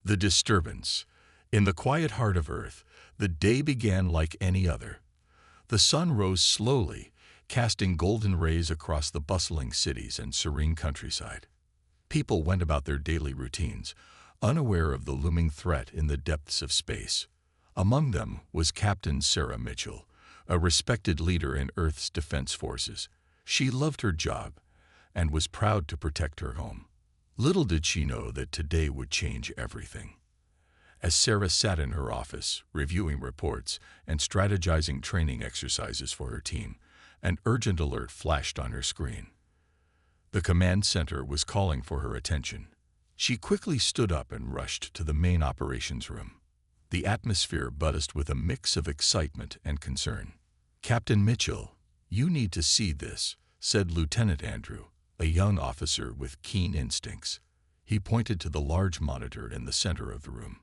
The disturbance. In the quiet heart of Earth, the day began like any other. The sun rose slowly, casting golden rays across the bustling cities and serene countryside. People went about their daily routines, unaware of the looming threat in the depths of space. Among them was Captain Sarah Mitchell, a respected leader in Earth's defense forces. She loved her job and was proud to protect her home. Little did she know that today would change everything. As Sarah sat in her office, reviewing reports and strategizing training exercises for her team, an urgent alert flashed on her screen. The command center was calling for her attention. She quickly stood up and rushed to the main operations room. The atmosphere buzzed with a mix of excitement and concern. "Captain Mitchell, you need to see this," said Lieutenant Andrew, a young officer with keen instincts. He pointed to the large monitor in the center of the room.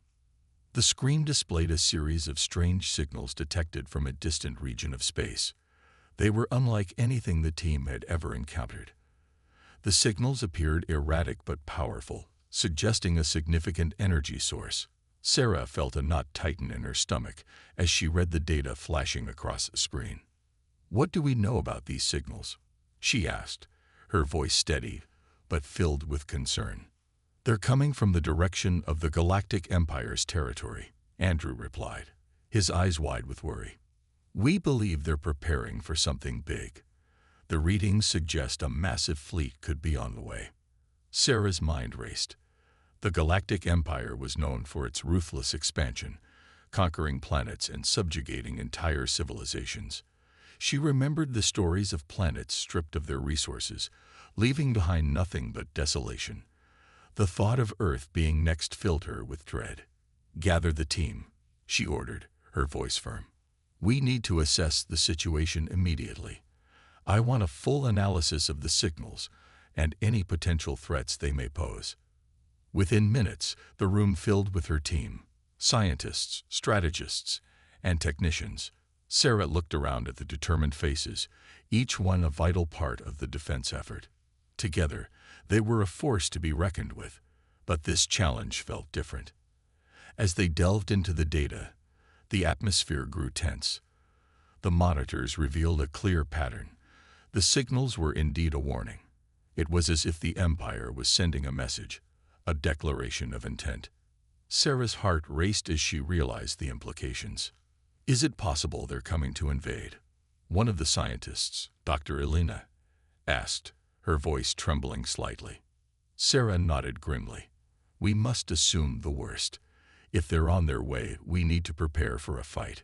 The screen displayed a series of strange signals detected from a distant region of space. They were unlike anything the team had ever encountered. The signals appeared erratic but powerful, suggesting a significant energy source. Sarah felt a knot tighten in her stomach as she read the data flashing across the screen. "What do we know about these signals?" she asked, her voice steady but filled with concern. "They're coming from the direction of the Galactic Empire's territory," Andrew replied, his eyes wide with worry. "We believe they're preparing for something big. The readings suggest a massive fleet could be on the way." Sarah's mind raced. The Galactic Empire was known for its ruthless expansion, conquering planets and subjugating entire civilizations. She remembered the stories of planets stripped of their resources, leaving behind nothing but desolation. The thought of Earth being next filled her with dread. "Gather the team," she ordered, her voice firm. "We need to assess the situation immediately. I want a full analysis of the signals and any potential threats they may pose." Within minutes, the room filled with her team, scientists, strategists, and technicians. Sarah looked around at the determined faces, each one a vital part of the defense effort. Together, they were a force to be reckoned with, but this challenge felt different. As they delved into the data, the atmosphere grew tense. The monitors revealed a clear pattern. The signals were indeed a warning. It was as if the Empire was sending a message, a declaration of intent. Sarah's heart raced as she realized the implications. "Is it possible they're coming to invade?" one of the scientists, Dr. Elena, asked, her voice trembling slightly. Sarah nodded grimly. "We must assume the worst. If they're on their way, we need to prepare for a fight.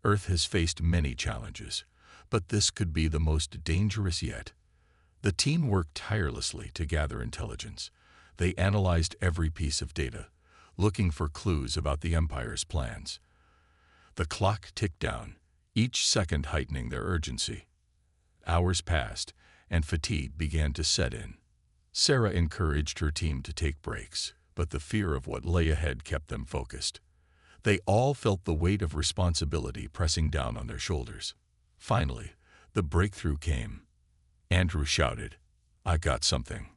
Earth has faced many challenges, but this could be the most dangerous yet." The team worked tirelessly to gather intelligence. They analyzed every piece of data, looking for clues about the Empire's plans. The clock ticked down, each second heightening their urgency. Hours passed, and fatigue began to set in. Sarah encouraged her team to take breaks, but the fear of what lay ahead kept them focused. They all felt the weight of responsibility pressing down on their shoulders. Finally, the breakthrough came. Andrew shouted, "I got something."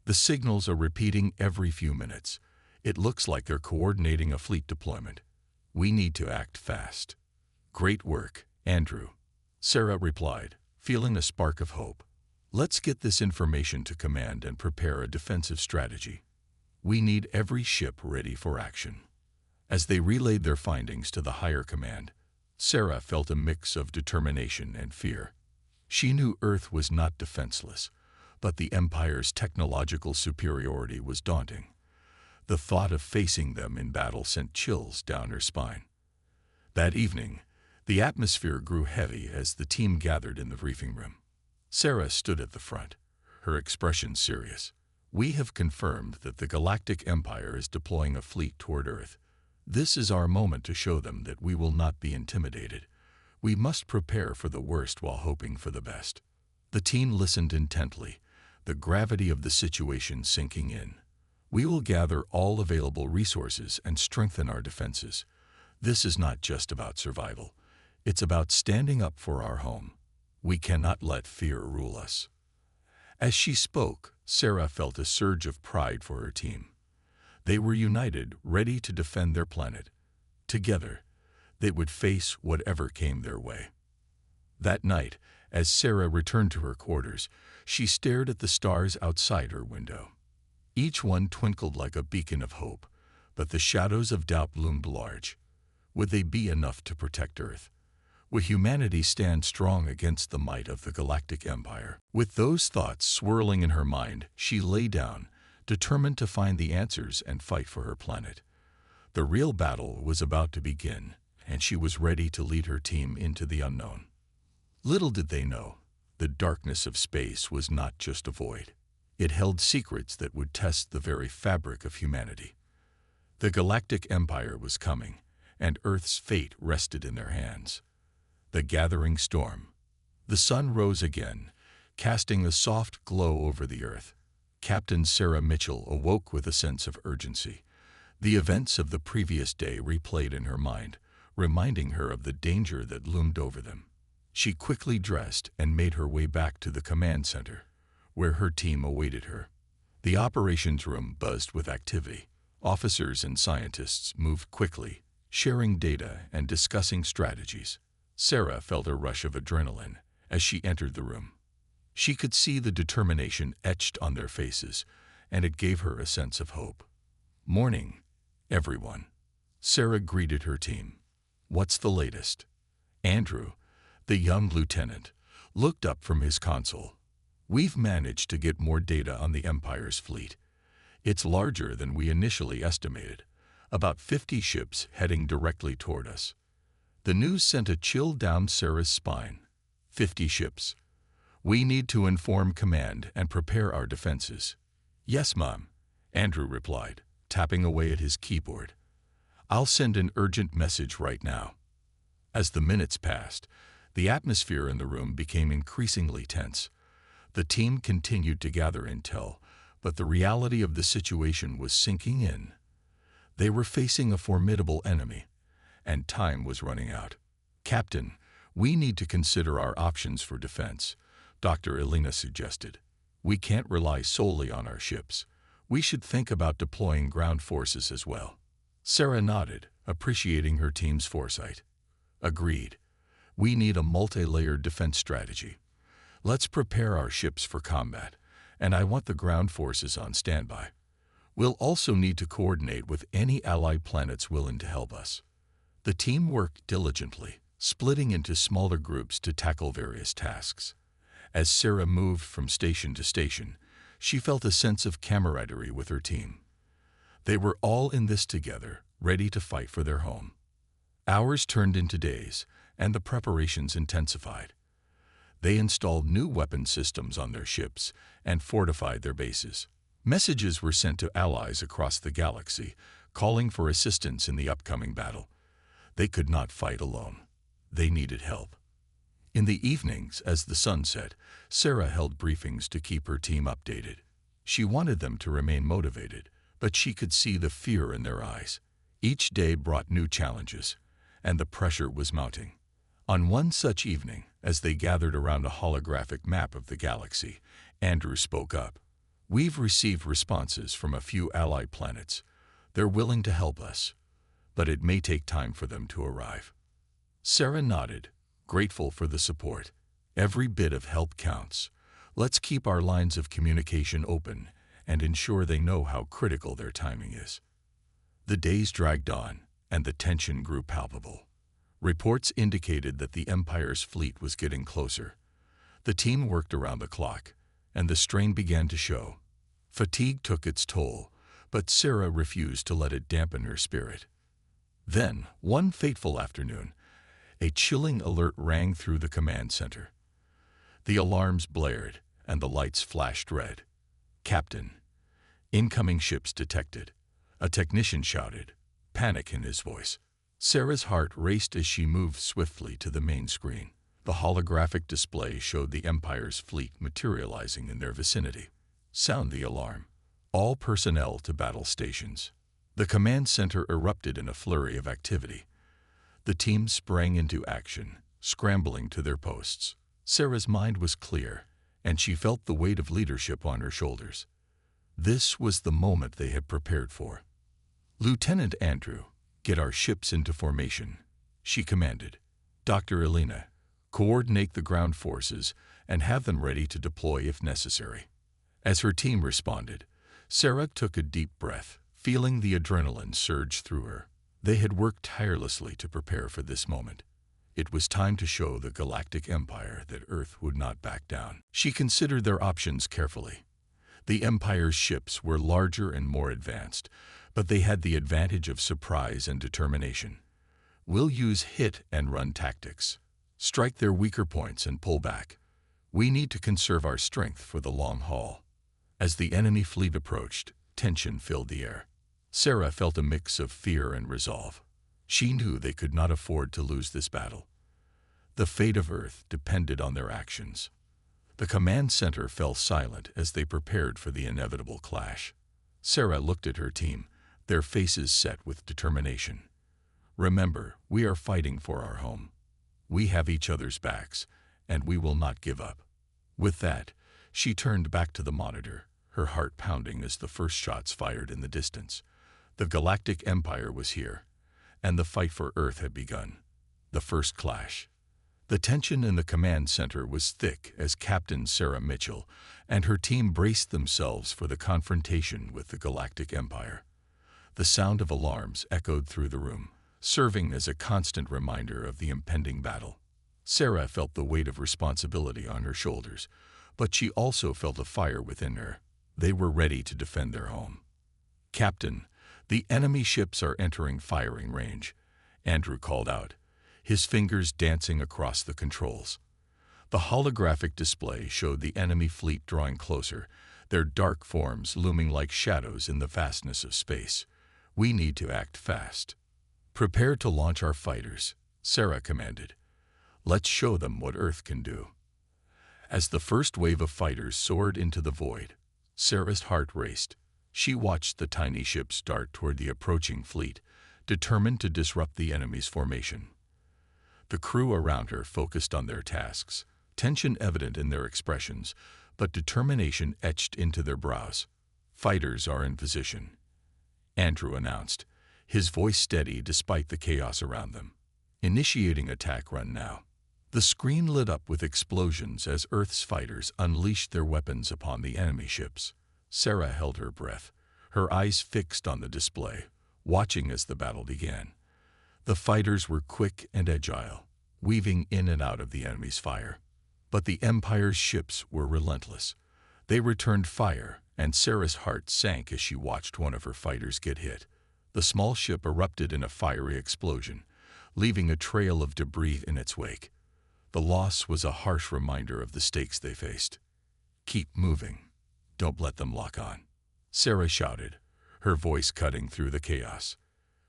"The signals are repeating every few minutes. It looks like they're coordinating a fleet deployment. We need to act fast." "Great work, Andrew," Sarah replied, feeling a spark of hope. "Let's get this information to command and prepare a defensive strategy. We need every ship ready for action." As they relayed their findings to the higher command, Sarah felt a mix of determination and fear. She knew Earth was not defenseless, but the Empire's technological superiority was daunting. The thought of facing them in battle sent chills down her spine. That evening, the atmosphere grew heavy as the team gathered in the briefing room. Sarah stood at the front, her expression serious. "We have confirmed that the Galactic Empire is deploying a fleet toward Earth. This is our moment to show them that we will not be intimidated. We must prepare for the worst while hoping for the best." The team listened intently, the gravity of the situation sinking in. "We will gather all available resources and strengthen our defenses. This is not just about survival. It's about standing up for our home. We cannot let fear rule us." As she spoke, Sarah felt a surge of pride for her team. They were united, ready to defend their planet. Together, they would face whatever came their way. That night, as Sarah returned to her quarters, she stared at the stars outside her window. Each one twinkled like a beacon of hope, but the shadows of doubt loomed large. Would they be enough to protect Earth? Would humanity stand strong against the might of the Galactic Empire? With those thoughts swirling in her mind, she lay down, determined to find the answers and fight for her planet. The real battle was about to begin, and she was ready to lead her team into the unknown. Little did they know, the darkness of space was not just a void. It held secrets that would test the very fabric of humanity. The Galactic Empire was coming, and Earth's fate rested in their hands. The gathering storm. The sun rose again, casting a soft glow over the Earth. Captain Sarah Mitchell awoke with a sense of urgency. The events of the previous day replayed in her mind, reminding her of the danger that loomed over them. She quickly dressed and made her way back to the command center, where her team awaited her. The operations room buzzed with activity. Officers and scientists moved quickly, sharing data and discussing strategies. Sarah felt a rush of adrenaline as she entered the room. She could see the determination etched on their faces, and it gave her a sense of hope. "Morning, everyone." Sarah greeted her team. "What's the latest?" Andrew, the young lieutenant, looked up from his console. "We've managed to get more data on the Empire's fleet. It's larger than we initially estimated, about 50 ships heading directly toward us." The news sent a chill down Sarah's spine. 50 ships. "We need to inform command and prepare our defenses." "Yes, Mom," Andrew replied, tapping away at his keyboard. "I'll send an urgent message right now." As the minutes passed, the atmosphere in the room became increasingly tense. The team continued to gather intel, but the reality of the situation was sinking in. They were facing a formidable enemy, and time was running out. "Captain, we need to consider our options for defense," Dr. Elena suggested. "We can't rely solely on our ships. We should think about deploying ground forces as well." Sarah nodded, appreciating her team's foresight. "Agreed. We need a multi-layered defense strategy. Let's prepare our ships for combat, and I want the ground forces on standby. We'll also need to coordinate with any allied planets willing to help us." The team worked diligently, splitting into smaller groups to tackle various tasks. As Sarah moved from station to station, she felt a sense of camaraderie with her team. They were all in this together, ready to fight for their home. Hours turned into days, and the preparations intensified. They installed new weapon systems on their ships and fortified their bases. Messages were sent to allies across the galaxy, calling for assistance in the upcoming battle. They could not fight alone. They needed help. In the evenings, as the sun set, Sarah held briefings to keep her team updated. She wanted them to remain motivated, but she could see the fear in their eyes. Each day brought new challenges, and the pressure was mounting. On one such evening, as they gathered around a holographic map of the galaxy, Andrew spoke up. "We've received responses from a few allied planets. They're willing to help us, but it may take time for them to arrive." Sarah nodded, grateful for the support. "Every bit of help counts. Let's keep our lines of communication open and ensure they know how critical their timing is." The days dragged on, and the tension grew palpable. Reports indicated that the Empire's fleet was getting closer. The team worked around the clock, and the strain began to show. Fatigue took its toll, but Sarah refused to let it dampen her spirit. Then, one fateful afternoon, a chilling alert rang through the command center. The alarms blared, and the lights flashed red. "Captain, incoming ships detected," a technician shouted, panic in his voice. Sarah's heart raced as she moved swiftly to the main screen. The holographic display showed the Empire's fleet materializing in their vicinity. "Sound the alarm. All personnel to battle stations." The command center erupted in a flurry of activity. The team sprang into action, scrambling to their posts. Sarah's mind was clear, and she felt the weight of leadership on her shoulders. This was the moment they had prepared for. "Lieutenant Andrew, get our ships into formation," she commanded. "Dr. Elena, coordinate the ground forces and have them ready to deploy if necessary." As her team responded, Sarah took a deep breath, feeling the adrenaline surge through her. They had worked tirelessly to prepare for this moment. It was time to show the Galactic Empire that Earth would not back down. She considered their options carefully. The Empire's ships were larger and more advanced, but they had the advantage of surprise and determination. "We'll use hit-and-run tactics. Strike their weaker points and pull back. We need to conserve our strength for the long haul." As the enemy fleet approached, tension filled the air. Sarah felt a mix of fear and resolve. She knew they could not afford to lose this battle. The fate of Earth depended on their actions. The command center fell silent as they prepared for the inevitable clash. Sarah looked at her team, their faces set with determination. "Remember, we are fighting for our home. We have each other's backs, and we will not give up." With that, she turned back to the monitor, her heart pounding as the first shots fired in the distance. The Galactic Empire was here, and the fight for Earth had begun. The first clash. The tension in the command center was thick as Captain Sarah Mitchell and her team braced themselves for the confrontation with the Galactic Empire. The sound of alarms echoed through the room, serving as a constant reminder of the impending battle. Sarah felt the weight of responsibility on her shoulders, but she also felt a fire within her. They were ready to defend their home. "Captain, the enemy ships are entering firing range," Andrew called out, his fingers dancing across the controls. The holographic display showed the enemy fleet drawing closer, their dark forms looming like shadows in the vastness of space. "We need to act fast." "Prepare to launch our fighters," Sarah commanded. "Let's show them what Earth can do." As the first wave of fighters soared into the void, Sarah's heart raced. She watched the tiny ships dart toward the approaching fleet, determined to disrupt the enemy's formation. The crew around her focused on their tasks, tension evident in their expressions, but determination etched into their brows. "Fighters are in position," Andrew announced, his voice steady despite the chaos around them. "Initiating attack run now." The screen lit up with explosions as Earth's fighters unleashed their weapons upon the enemy ships. Sarah held her breath, her eyes fixed on the display, watching as the battle began. The fighters were quick and agile, weaving in and out of the enemy's fire. But the Empire's ships were relentless. They returned fire, and Sarah's heart sank as she watched one of her fighters get hit. The small ship erupted in a fiery explosion, leaving a trail of debris in its wake. The loss was a harsh reminder of the stakes they faced. "Keep moving. Don't let them lock on," Sarah shouted, her voice cutting through the chaos.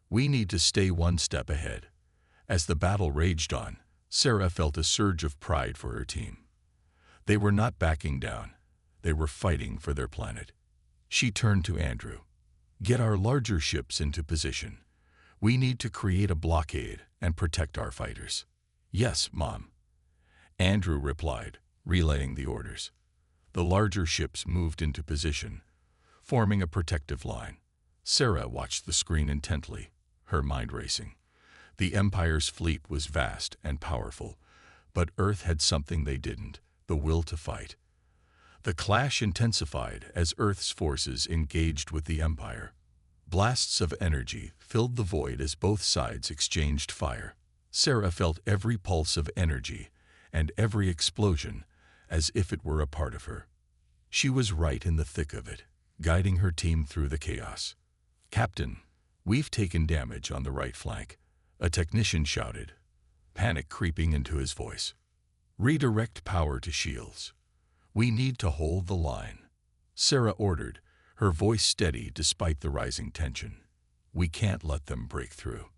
"We need to stay one step ahead." As the battle raged on, Sarah felt a surge of pride for her team. They were not backing down. They were fighting for their planet. She turned to Andrew. "Get our larger ships into position. We need to create a blockade and protect our fighters." "Yes, Mom," Andrew replied, relaying the orders. The larger ships moved into position, forming a protective line. Sarah watched the screen intently, her mind racing. The Empire's fleet was vast and powerful, but Earth had something they didn't: the will to fight. The clash intensified as Earth's forces engaged with the Empire. Blasts of energy filled the void as both sides exchanged fire. Sarah felt every pulse of energy and every explosion as if it were a part of her. She was right in the thick of it, guiding her team through the chaos. "Captain, we've taken damage on the right flank," a technician shouted, panic creeping into his voice. "Redirect power to shields. We need to hold the line," Sarah ordered, her voice steady despite the rising tension. "We can't let them break through."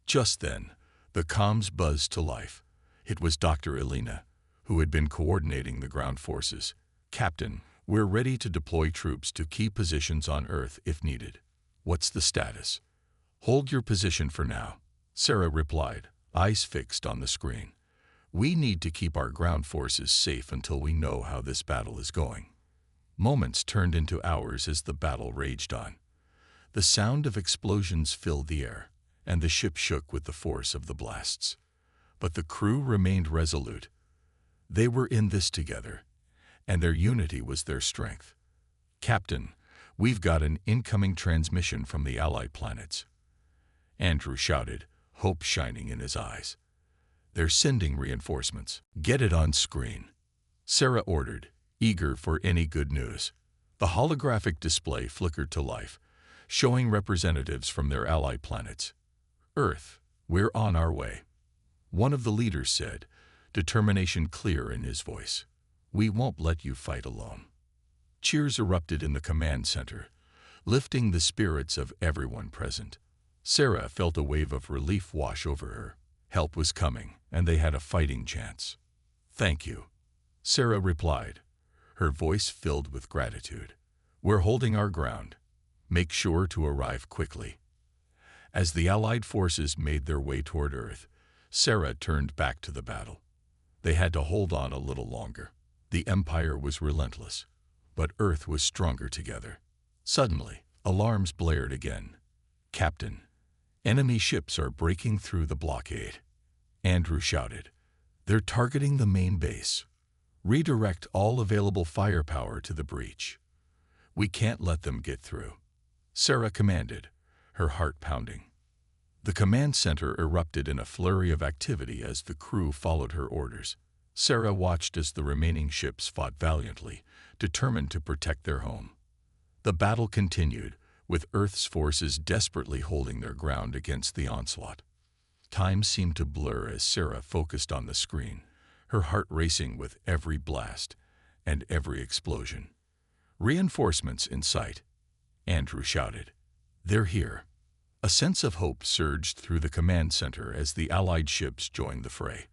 Just then, the comms buzzed to life. It was Dr. Elena, who had been coordinating the ground forces. "Captain, we're ready to deploy troops to key positions on Earth if needed. What's the status?" "Hold your position for now," Sarah replied, eyes fixed on the screen. "We need to keep our ground forces safe until we know how this battle is going." Moments turned into hours as the battle raged on. The sound of explosions filled the air, and the ship shook with the force of the blasts. But the crew remained resolute. They were in this together, and their unity was their strength. "Captain, we've got an incoming transmission from the Allied planets," Andrew shouted, hope shining in his eyes. "They're sending reinforcements. Get it on screen," Sarah ordered, eager for any good news. The holographic display flickered to life, showing representatives from their ally planets. "Earth, we're on our way," one of the leaders said, determination clear in his voice. "We won't let you fight alone." Cheers erupted in the command center, lifting the spirits of everyone present. Sarah felt a wave of relief wash over her. Help was coming, and they had a fighting chance. "Thank you," Sarah replied, her voice filled with gratitude. "We're holding our ground. Make sure to arrive quickly." As the Allied forces made their way toward Earth, Sarah turned back to the battle. They had to hold on a little longer. The Empire was relentless, but Earth was stronger together. Suddenly, alarms blared again. "Captain, enemy ships are breaking through the blockade," Andrew shouted. "They're targeting the main base. Redirect all available firepower to the breach. We can't let them get through," Sarah commanded, her heart pounding. The command center erupted in a flurry of activity as the crew followed her orders. Sarah watched as the remaining ships fought valiantly, determined to protect their home. The battle continued, with Earth's forces desperately holding their ground against the onslaught. Time seemed to blur as Sarah focused on the screen, her heart racing with every blast and every explosion. "Reinforcements in sight," Andrew shouted. "They're here." A sense of hope surged through the command center as the Allied ships joined the fray.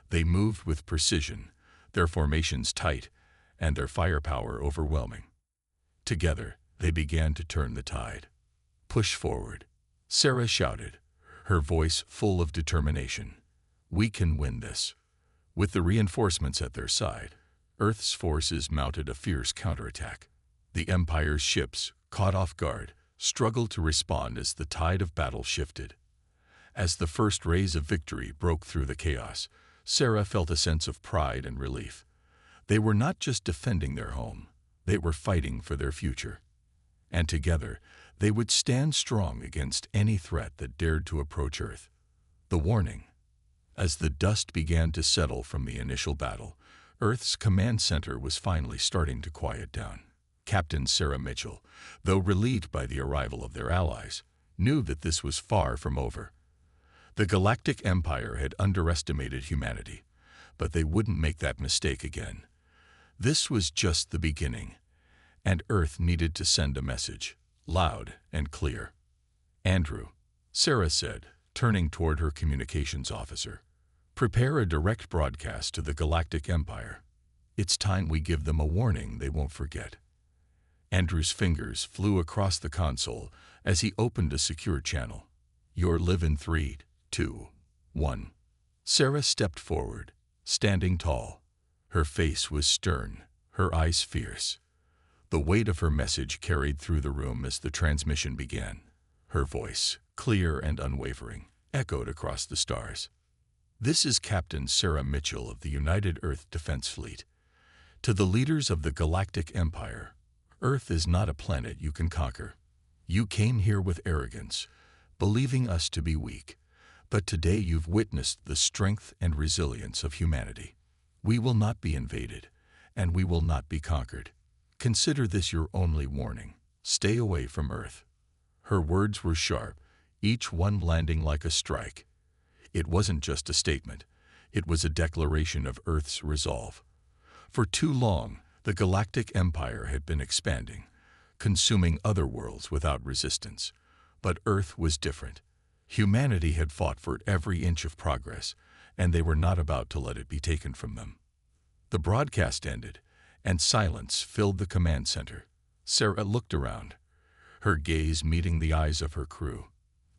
They moved with precision, their formations tight and their firepower overwhelming. Together, they began to turn the tide. "Push forward," Sarah shouted, her voice full of determination. "We can win this." With the reinforcements at their side, Earth's forces mounted a fierce counterattack. The Empire's ships, caught off guard, struggled to respond as the tide of battle shifted. As the first rays of victory broke through the chaos, Sarah felt a sense of pride and relief. They were not just defending their home, they were fighting for their future. And together, they would stand strong against any threat that dared to approach Earth. The warning. As the dust began to settle from the initial battle, Earth's command center was finally starting to quiet down. Captain Sarah Mitchell, though relieved by the arrival of their allies, knew that this was far from over. The Galactic Empire had underestimated humanity, but they wouldn't make that mistake again. This was just the beginning, and Earth needed to send a message, loud and clear. "Andrew," Sarah said, turning toward her communications officer, "prepare a direct broadcast to the Galactic Empire. It's time we give them a warning they won't forget." Andrew's fingers flew across the console as he opened a secure channel. "You're live in 3, 2, 1. Sarah stepped forward, standing tall. Her face was stern, her eyes fierce. The weight of her message carried through the room as the transmission began. Her voice, clear and unwavering, echoed across the stars. "This is Captain Sarah Mitchell of the United Earth Defense Fleet. To the leaders of the Galactic Empire, Earth is not a planet you can conquer. You came here with arrogance, believing us to be weak, but today you've witnessed the strength and resilience of humanity. We will not be invaded, and we will not be conquered. Consider this your only warning. Stay away from Earth." Her words were sharp, each one landing like a strike. It wasn't just a statement, it was a declaration of Earth's resolve. For too long, the Galactic Empire had been expanding, consuming other worlds without resistance. But Earth was different. Humanity had fought for every inch of progress, and they were not about to let it be taken from them. The broadcast ended, and silence filled the command center. Sarah looked around, her gaze meeting the eyes of her crew.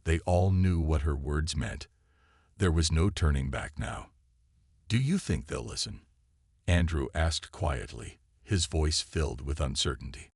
They all knew what her words meant. There was no turning back now. "Do you think they'll listen?" Andrew asked quietly, his voice filled with uncertainty.